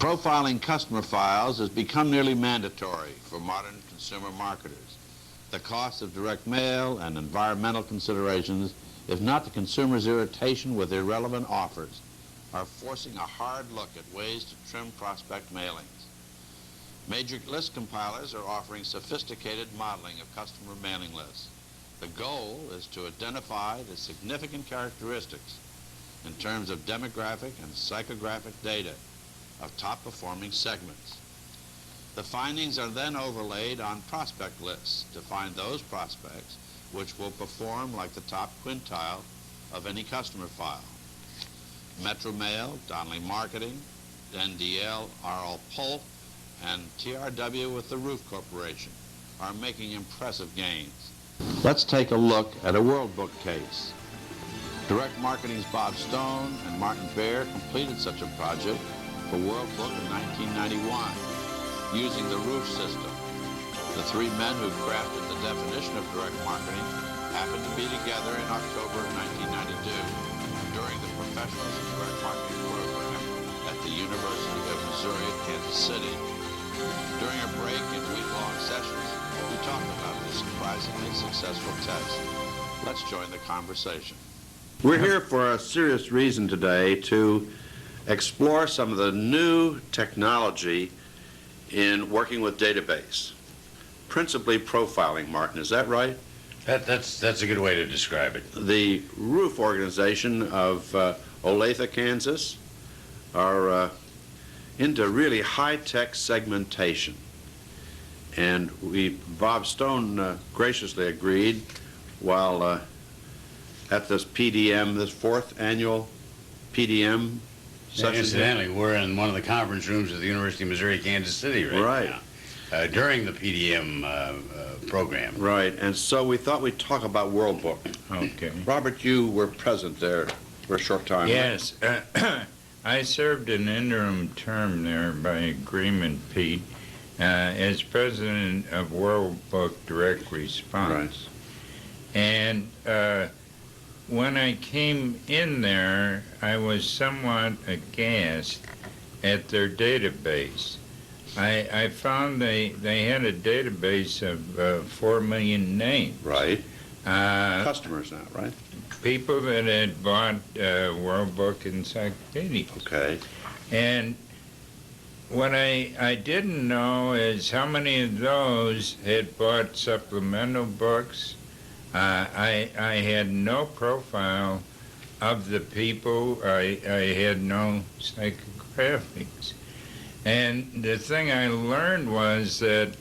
Profiling customer files has become nearly mandatory for modern consumer marketers. The cost of direct mail and environmental considerations, if not the consumer's irritation with irrelevant offers, are forcing a hard look at ways to trim prospect mailings. Major list compilers are offering sophisticated modeling of customer mailing lists. The goal is to identify the significant characteristics in terms of demographic and psychographic data of top-performing segments. The findings are then overlaid on prospect lists to find those prospects which will perform like the top quintile of any customer file. Metro Mail, Donnelly Marketing, NDL, R.L. Polk, and TRW with the RUF Corporation are making impressive gains. Let's take a look at a Worldbook case. Direct Marketing's Bob Stone and Martin Baier completed such a project for Worldbook in 1991 using the RUF system. The three men who crafted the definition of direct marketing happened to be together in October of 1992 during the Professionals in Direct Marketing program at the University of Missouri at Kansas City. During a break in week-long sessions, we talked about this surprisingly successful test. Let's join the conversation. We're here for a serious reason today to explore some of the new technology in working with database, principally profiling, Martin, is that right? That's a good way to describe it. The RUF organization of Olathe, Kansas, are into really high-tech segmentation. And Bob Stone graciously agreed while at this PDM, this fourth annual PDM session. Incidentally, we're in one of the conference rooms at the University of Missouri, Kansas City right now, during the PDM program. Right, and so we thought we'd talk about Worldbook. Okay. Robert, you were present there for a short time. Yes. I served an interim term there by agreement, Pete, as president of Worldbook Direct Response. Right. And when I came in there, I was somewhat aghast at their database. I found they had a database of 4 million names. Right. Customers now, right? People that had bought Worldbook encyclopedias. Okay. And what I didn't know is how many of those had bought supplemental books. I had no profile of the people. I had no psychographics. And the thing I learned was that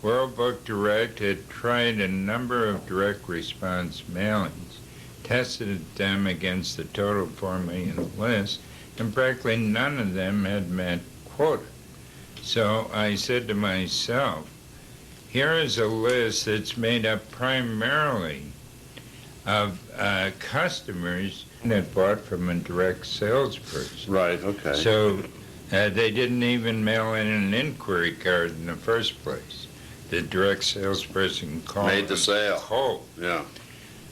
Worldbook Direct had tried a number of direct response mailings, tested them against the total 4 million list, and practically none of them had met quota. So I said to myself, here is a list that's made up primarily of customers that bought from a direct salesperson. Right, okay. So they didn't even mail in an inquiry card in the first place. The direct salesperson called. Made the sale. Cold. Yeah.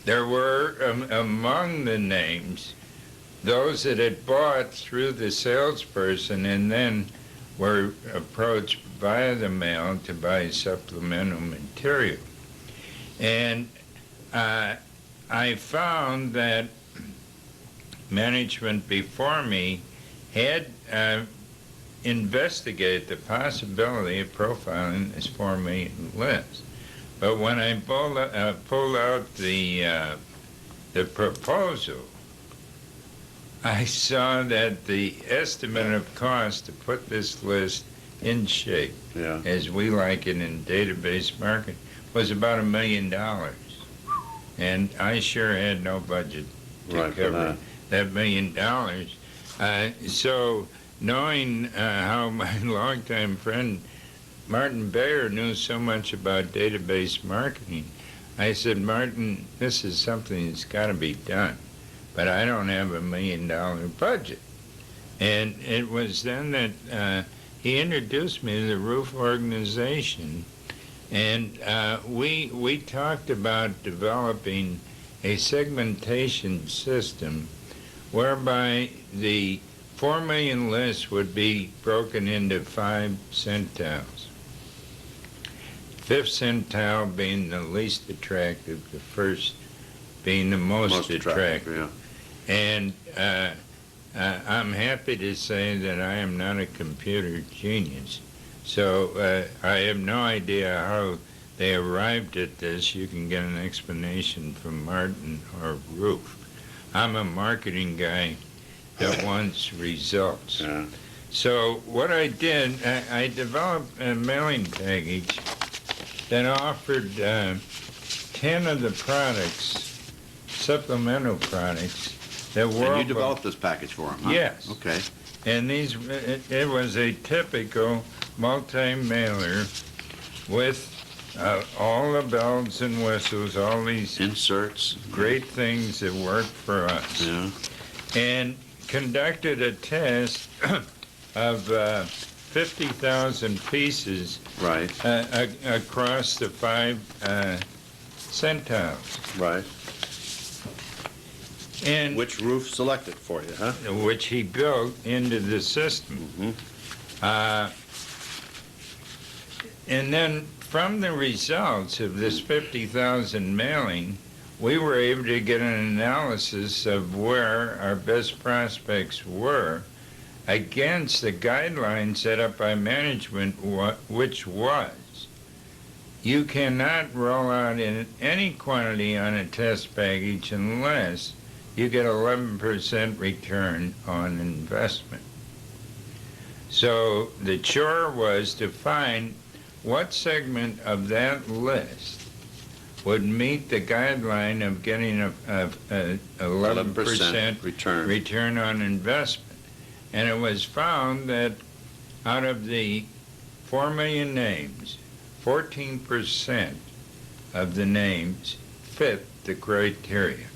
There were, among the names, those that had bought through the salesperson and then were approached via the mail to buy supplemental material. And I found that management before me had investigated the possibility of profiling this 4 million list. But when I pulled out the proposal, I saw that the estimate of cost to put this list in shape, as we like it in database marketing, was about $1 million. And I sure had no budget to cover that $1 million. So knowing how my longtime friend Martin Baier knew so much about database marketing, I said, Martin, this is something that's got to be done, but I don't have $1 million budget. And it was then that he introduced me to the RUF organization, and we talked about developing a segmentation system whereby the 4 million lists would be broken into 5 centiles. 5th centile being the least attractive, the first being the most attractive. Yeah. And I'm happy to say that I am not a computer genius. So I have no idea how they arrived at this. You can get an explanation from Martin or RUF. I'm a marketing guy that wants results. Yeah. So what I did, I developed a mailing package that offered 10 of the products, supplemental products, that were... And you developed this package for him, huh? Yes. Okay. And it was a typical multi-mailer with all the bells and whistles, all these Inserts. great things that work for us. Yeah. And conducted a test of 50,000 pieces Right. across the 5 centiles. Right. And Which RUF selected for you, huh? which he built into the system. Mm-hmm. And then from the results of this 50,000 mailing, we were able to get an analysis of where our best prospects were against the guidelines set up by management, which was, you cannot roll out in any quantity on a test package unless you get 11% return on investment. So the chore was to find what segment of that list would meet the guideline of getting a 11% return on investment. And it was found that out of the 4 million names, 14% of the names fit the criteria.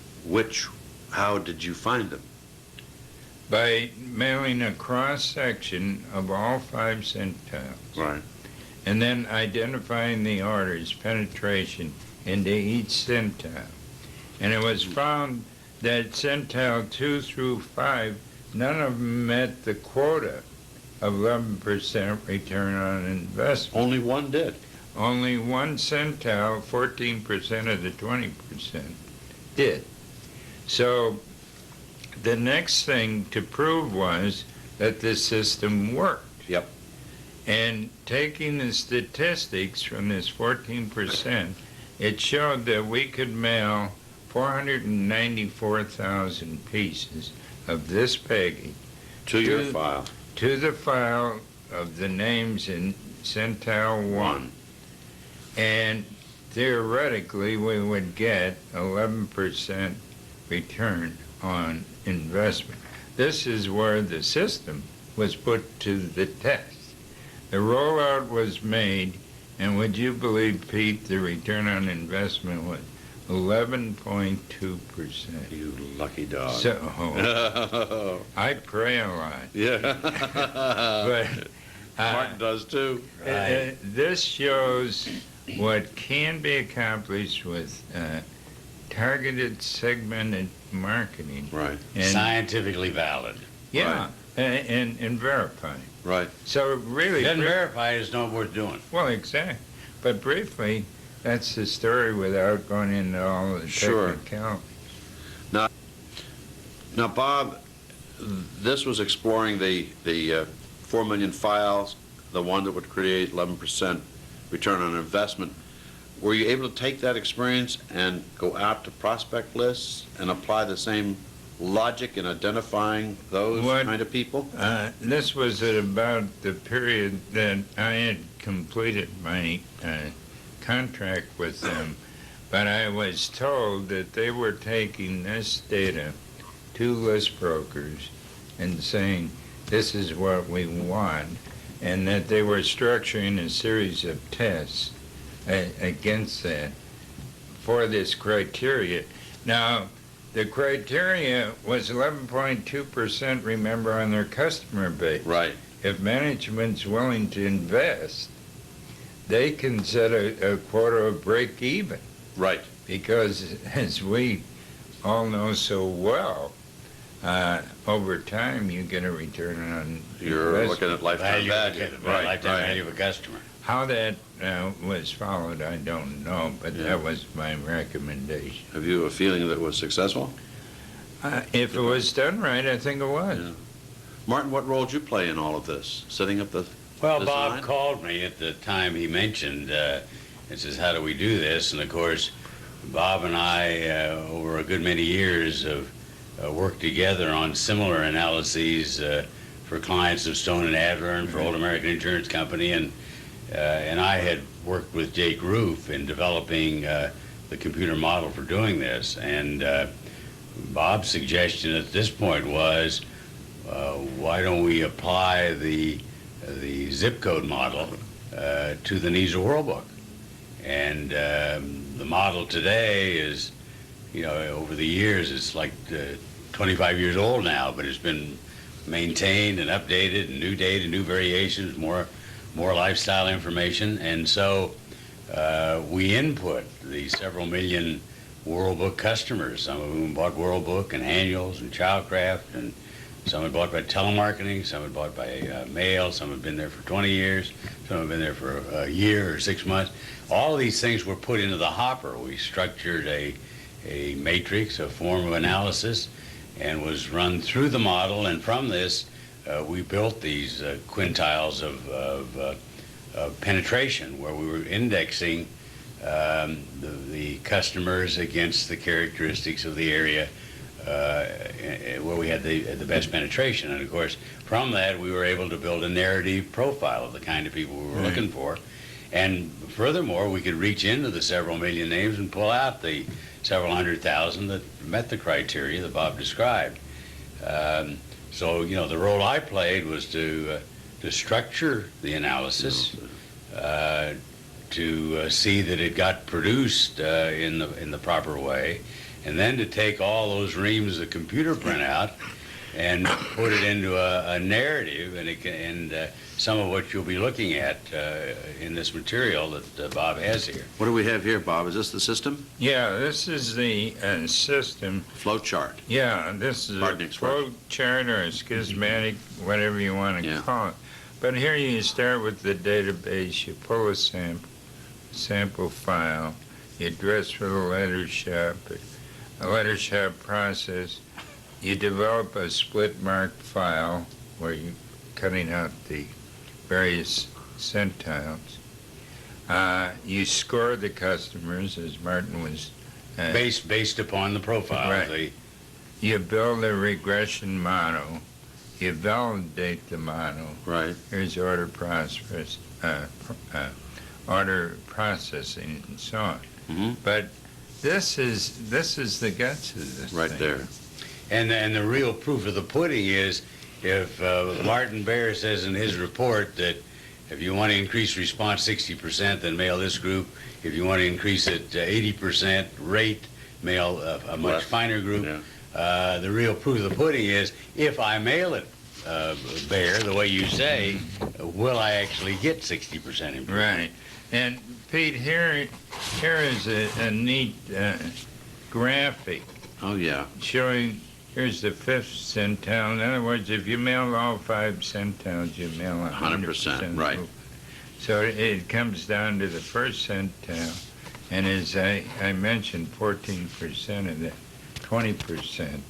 How did you find them? By mailing a cross-section of all 5 centiles. Right. And then identifying the orders, penetration into each centile. And it was found that centile 2 through 5, none of them met the quota of 11% return on investment. Only one did. Only one centile, 14% of the 20%, did. So the next thing to prove was that the system worked. Yep. And taking the statistics from this 14%, it showed that we could mail 494,000 pieces of this package To your file. to the file of the names in centile 1. And theoretically, we would get 11% return on investment. This is where the system was put to the test. The rollout was made, and would you believe, Pete, the return on investment was 11.2%. You lucky dog. So, I pray a lot. Yeah. But Martin does too. this shows what can be accomplished with targeted, segmented marketing. Right. And, Scientifically valid. yeah, and verifying. Right. So really, Doesn't verify is not worth doing. well, exactly. But briefly, that's the story without going into all the Sure. technicalities. Now, Bob, this was exploring the 4 million files, the one that would create 11% return on investment. Were you able to take that experience and go out to prospect lists and apply the same logic in identifying those kind of people? This was at about the period that I had completed my contract with them, but I was told that they were taking this data to list brokers and saying, this is what we want, and that they were structuring a series of tests against that for this criteria. Now, the criteria was 11.2%, remember, on their customer base. Right. If management's willing to invest, they can set a quota of break even. Right. Because, as we all know so well, over time you get a return on You're investment. looking at lifetime value. Lifetime value of a customer. How that was followed, I don't know, but Yeah. that was my recommendation. Have you a feeling that it was successful? If it was done right, I think it was. Yeah. Martin, what role did you play in all of this? Setting up the Well, design? Bob called me at the time he mentioned, and says, how do we do this? And of course, Bob and I, over a good many years, have worked together on similar analyses for clients of Stone and Adler and for Old American Insurance Company. And I had worked with Jake RUF in developing the computer model for doing this. And Bob's suggestion at this point was, why don't we apply the zip code model to the needs of Worldbook? And the model today is, over the years, it's like 25 years old now, but it's been maintained and updated, and new data, new variations, more lifestyle information. And so we input the several million Worldbook customers, some of whom bought Worldbook and annuals and Childcraft, and some had bought by telemarketing, some had bought by mail, some had been there for 20 years, some had been there for a year or 6 months. All of these things were put into the hopper. We structured a matrix, a form of analysis, and was run through the model, and from this we built these quintiles of penetration, where we were indexing the customers against the characteristics of the area where we had the best penetration. And of course, from that, we were able to build a narrative profile of the kind of people we were looking for. And furthermore, we could reach into the several million names and pull out the several 100,000 that met the criteria that Bob described. So, the role I played was to structure the analysis, to see that it got produced in the proper way, and then to take all those reams of computer printout and put it into a narrative, and some of what you'll be looking at in this material that Bob has here. What do we have here, Bob? Is this the system? Yeah, this is the system. Flow chart. Yeah, this is a flow chart or a schismatic, whatever you want to call it. But here you start with the database, you pull a sample file, you address for the letter shop, a letter shop process, you develop a split mark file where you're cutting out the various centiles. You score the customers, as Martin was... based upon the profile. Right. You build a regression model. You validate the model. Right. Here's order processing and so on. Mm-hmm. But this is the guts of this Right thing. there. And the real proof of the pudding is if Martin Baier says in his report that if you want to increase response 60%, then mail this group. If you want to increase it 80% rate, mail a much finer group. Yeah. The real proof of the pudding is if I mail it, Baier, the way you say, will I actually get 60% improvement? Right. And Pete, here is a neat graphic. Oh, yeah. Showing, here's the 5th centile. In other words, if you mail all 5 centiles, you mail 100%. Right. So it comes down to the 1st centile. And as I mentioned, 14% of that, 20%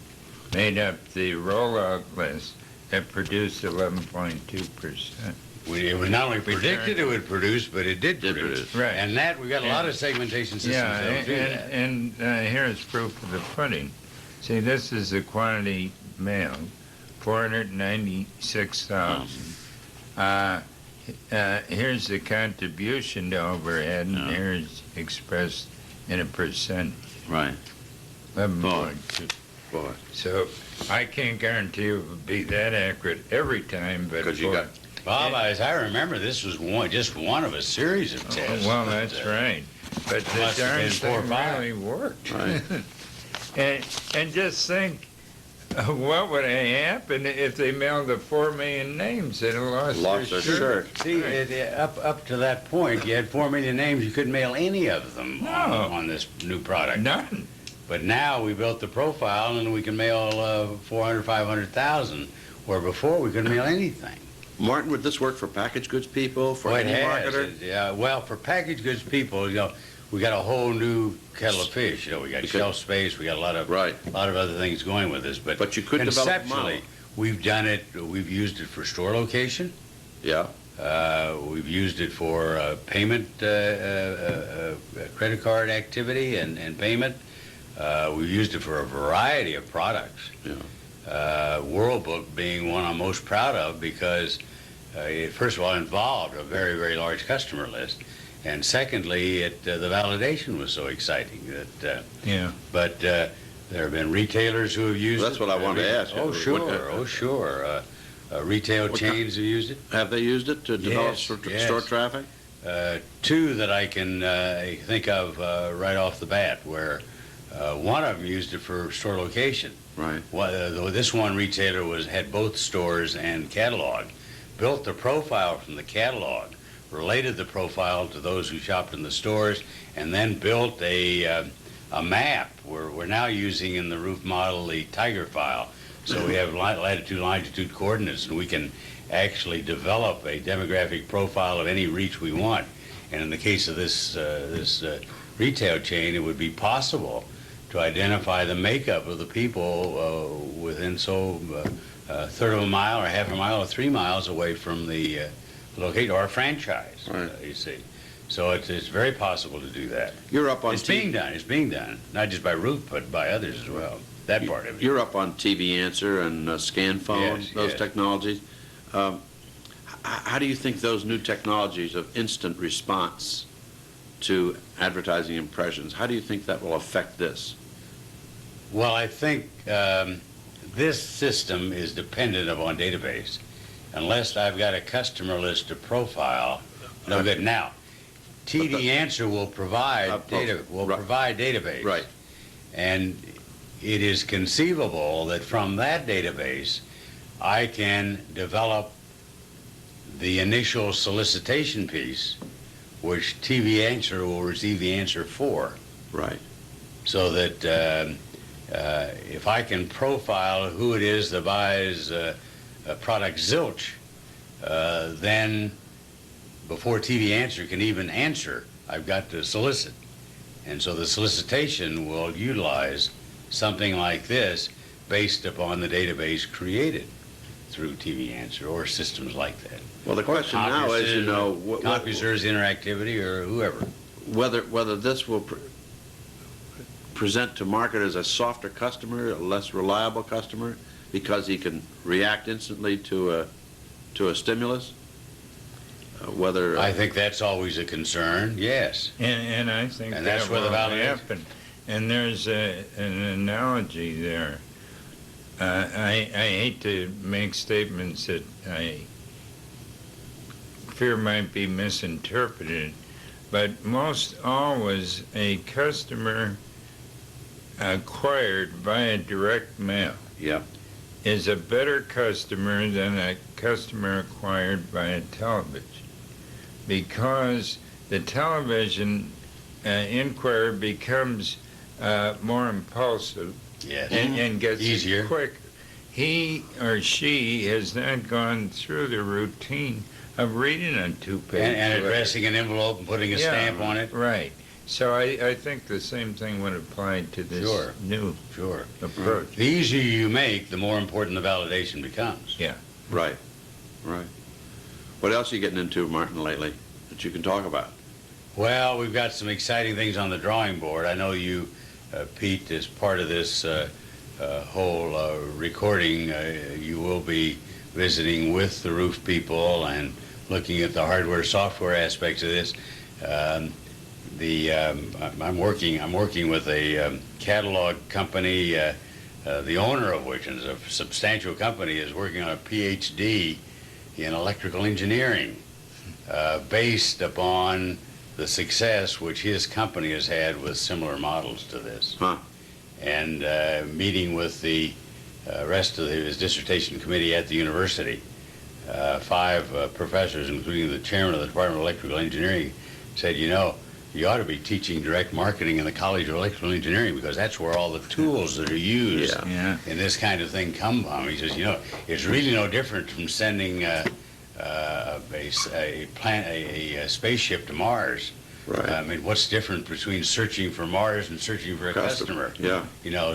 made up the rollout list that produced 11.2%. It was not only predicted it would produce, but it did produce. Right. And that, we've got a lot of segmentation systems that'll do that. And here's proof of the pudding. See, this is the quantity mailed, 496,000. Here's the contribution to overhead, and here's expressed in a percent. Right. 11.2. Boy. So I can't guarantee it would be that accurate every time, but Because you got... Bob, as I remember, this was just one of a series of tests. well, that's right. But the must have darn been 4 or thing 5. really worked. Right. and just think, what would have happened if they mailed the 4 million names? They'd have lost their shirt. See, up to that point, you had 4 million names. You couldn't mail any of them on this new product. None. But now we built the profile and we can mail 400, 500,000, where before we couldn't mail anything. Martin, would this work for packaged goods people, for It any has. marketer? Yeah, well, for packaged goods people, we got a whole new kettle of fish. We got shelf space, we got a lot of other things going with this. But you could develop a model. conceptually, we've done it. We've used it for store location. Yeah. We've used it for payment, credit card activity and payment. We've used it for a variety of products. Yeah. Worldbook being one I'm most proud of because it first of all involved a very, very large customer list. And secondly, the validation was so exciting that. But there have been retailers who have used That's it. what I wanted to ask. Oh, sure. Retail chains have used it. Have they used it to develop Yes. store traffic? Two that I can think of right off the bat, where one of them used it for store location. Right. This one retailer had both stores and catalog, built the profile from the catalog, related the profile to those who shopped in the stores, and then built a map. We're now using in the RUF model the tiger file. So we have latitude, longitude coordinates, and we can actually develop a demographic profile of any reach we want. And in the case of this retail chain, it would be possible to identify the makeup of the people within a third of a mile or half a mile or 3 miles away from the location or a franchise. Right. You see. So it's very possible to do that. You're up on It's being done, not just by RUF, but by others as well. That part of it. You're up on TV Answer and Scan Phone, those technologies. How do you think those new technologies of instant response to advertising impressions, how do you think that will affect this? Well, I think this system is dependent upon database. Unless I've got a customer list to profile, no good. Now, TD Answer will provide provide database. Right. And it is conceivable that from that database, I can develop the initial solicitation piece, which TV Answer will receive the answer for. Right. So that if I can profile who it is that buys product zilch, then before TV Answer can even answer, I've got to solicit. And so the solicitation will utilize something like this based upon the database created through TV Answer or systems like that. Well, the question now is, CompuServe's interactivity or whoever. whether this will present to marketers a softer customer, a less reliable customer, because he can react instantly to a stimulus. Whether I think that's always a concern. Yes. And I think And that that's where the will validation- happen. And there's an analogy there. I hate to make statements that I fear might be misinterpreted, but most always a customer acquired via direct mail Yeah. is a better customer than a customer acquired via television, because the television inquiry becomes more impulsive Yes. and gets Easier. it quick. He or she has not gone through the routine of reading a two-page And letter. addressing an envelope and putting a stamp on it. Right. So I think the same thing would apply to this Sure. new Sure. approach. The easier you make, the more important the validation becomes. Right. Right. What else are you getting into, Martin, lately that you can talk about? Well, we've got some exciting things on the drawing board. I know you, Pete, as part of this whole recording, you will be visiting with the RUF people and looking at the hardware, software aspects of this. I'm working with a catalog company, the owner of which is a substantial company, is working on a PhD in electrical engineering, based upon the success which his company has had with similar models to this. Huh. And meeting with the rest of his dissertation committee at the university, 5 professors, including the chairman of the Department of Electrical Engineering, said, you ought to be teaching direct marketing in the College of Electrical Engineering, because that's where all the tools that are used Yeah. in this kind of thing come from. He says, it's really no different from sending a spaceship to Mars. Right. I mean, what's different between searching for Mars and searching for a customer? Yeah.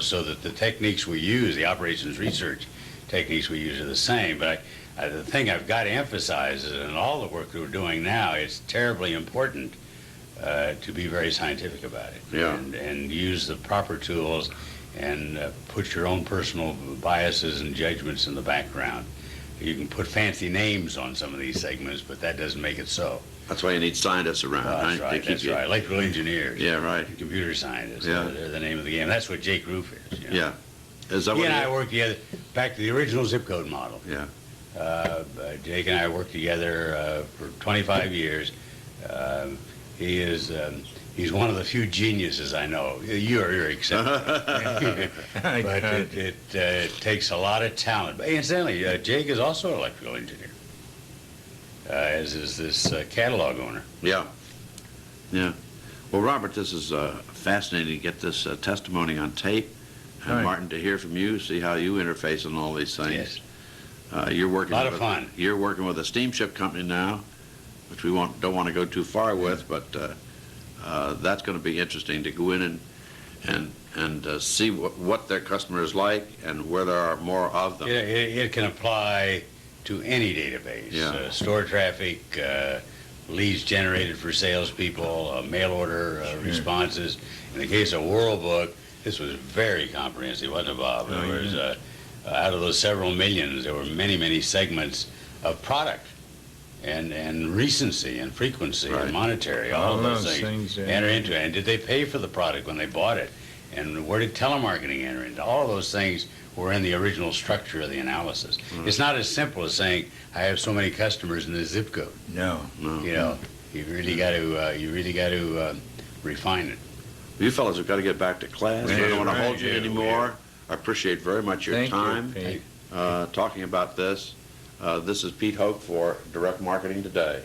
So that the techniques we use, the operations research techniques we use, are the same. But the thing I've got to emphasize is in all the work that we're doing now, it's terribly important to be very scientific about it. Yeah. And use the proper tools and put your own personal biases and judgments in the background. You can put fancy names on some of these segments, but that doesn't make it so. That's why you need scientists around, That's right? right, To keep that's right. Electrical engineers. Yeah, right. Computer scientists. Yeah. They're the name of the game. That's what Jake RUF is. Yeah. Is that He what and it I is? worked together back to the original zip code model. Yeah. Jake and I worked together for 25 years. He's one of the few geniuses I know. You're eccentric. But it takes a lot of talent. But incidentally, Jake is also an electrical engineer, as is this catalog owner. Yeah. Yeah. Well, Robert, this is fascinating to get this testimony on tape. And Right. Martin, to hear from you, see how you interface on all these things. Yes. You're working A lot with of fun. You're working with a steamship company now, which we don't want to go too far with, but that's going to be interesting to go in and see what their customer is like and where there are more of them. It can apply to any database. Yeah. Store traffic, leads generated for salespeople, mail order responses. In the case of Worldbook, this was very comprehensive, wasn't it, Bob? Oh, There was, out of those several millions, there were many, many segments of product and recency and frequency Right. and monetary. All of those those things things, enter into it. And did they pay for the product when they bought it? And where did telemarketing enter into? All of those things were in the original structure of the analysis. It's not as simple as saying, I have so many customers in this zip code. No. No. You really got to refine it. You fellas have got to get back to class. I don't want to Right, hold you yeah, anymore. I appreciate very much your Thank time you, Pete. talking about this. This is Pete Hoke for Direct Marketing Today.